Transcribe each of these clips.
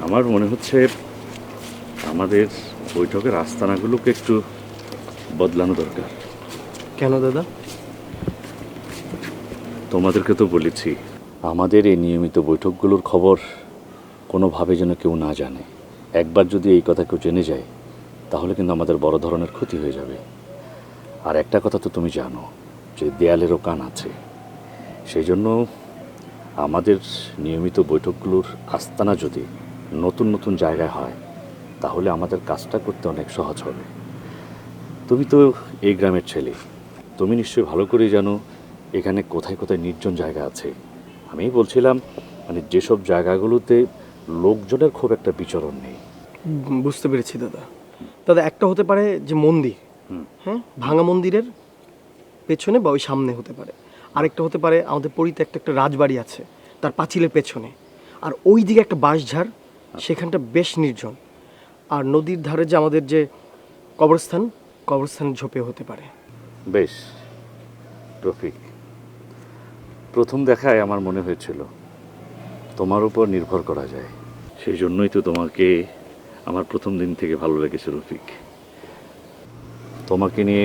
আমার মনে হচ্ছে আমাদের বৈঠকের আস্তানাগুলোকে একটু বদলানো দরকার। কেন দাদা? তোমাদেরকে তো বলেছি আমাদের এই নিয়মিত বৈঠকগুলোর খবর কোনোভাবে যেন কেউ না জানে। একবার যদি এই কথা কেউ জেনে যায় তাহলে কিন্তু আমাদের বড় ধরনের ক্ষতি হয়ে যাবে। আর একটা কথা তো তুমি জানো যে দেয়ালেরও কান আছে। সেই জন্য আমাদের নিয়মিত বৈঠকগুলোর আস্তানা যদি নতুন নতুন জায়গায় হয় তাহলে আমাদের কাজটা করতে অনেক সহজ হবে। তুমি তো এই গ্রামের ছেলে, তুমি নিশ্চয়ই ভালো করেই জানো এখানে কোথায় কোথায় নির্জন জায়গা আছে। আমি বলছিলাম মানে যেসব জায়গাগুলোতে লোকজনের খুব একটা বিচরণ নেই। বুঝতে পেরেছি দাদা। দাদা একটা হতে পারে যে মন্দির, হ্যাঁ, ভাঙা মন্দিরের পেছনে বা ওই সামনে হতে পারে। আরেকটা হতে পারে আমাদের পরিত্যক্ত একটা রাজবাড়ি আছে তার পাঁচিলের পেছনে, আর ওই দিকে একটা বাঁশঝাড়, সেখানটা বেশ নির্জন। আর নদীর ধারে যে আমাদের যে কবরস্থান, কবরস্থানের ঝোপে হতে পারে। বেশ রফিক, প্রথম দেখায় আমার মনে হয়েছিল তোমার উপর নির্ভর করা যায়। সেই জন্যই তো তোমাকে আমার প্রথম দিন থেকে ভালো লেগেছে রফিক। তোমাকে নিয়ে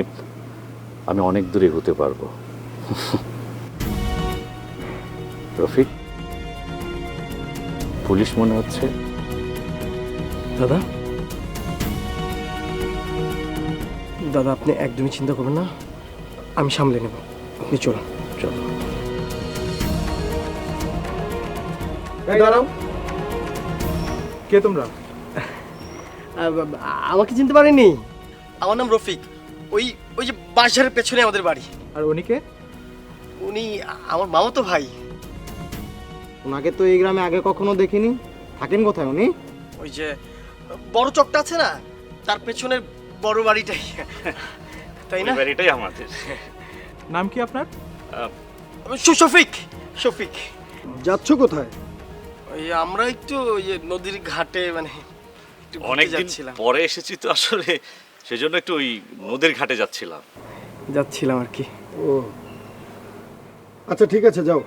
আমি অনেক দূরে হতে পারবো। রফিক, পুলিশ মনে হচ্ছে। দাদা, দাদা আপনি একদমই চিন্তা করবেন না, আমি সামলে নেব। আপনি চলুন। চলো। দাঁড়াও, কে তোমরা? আমাকে চিনতে পারেননি? আমার নাম রফিক। ওই ওই যে বাঁশঝাড়ের পেছনে আমাদের বাড়ি। আর উনিকে? উনি আমার মামাতো ভাই। ওনাকে তো এই গ্রামে আগে কখনো দেখিনি। থাকেন কোথায় উনি? ওই যে বড় চকটা আছে না, তার পেছনের বড় বাড়িটাই, তাই না? এটাই আমাদের। নাম কি আপনার? শফিক। শফিক। যাচ্ছ কোথায়? ওই আমরা একটু ওই যে নদীর ঘাটে মানে একটু ঘুরতে অনেকদিন যাচ্ছিলাম। পরে এসেছি তো আসলে, সেজন্য একটু ওই নদীর ঘাটে যাচ্ছিলাম। যাচ্ছিলাম আর কি। ও আচ্ছা, ঠিক আছে, যাও।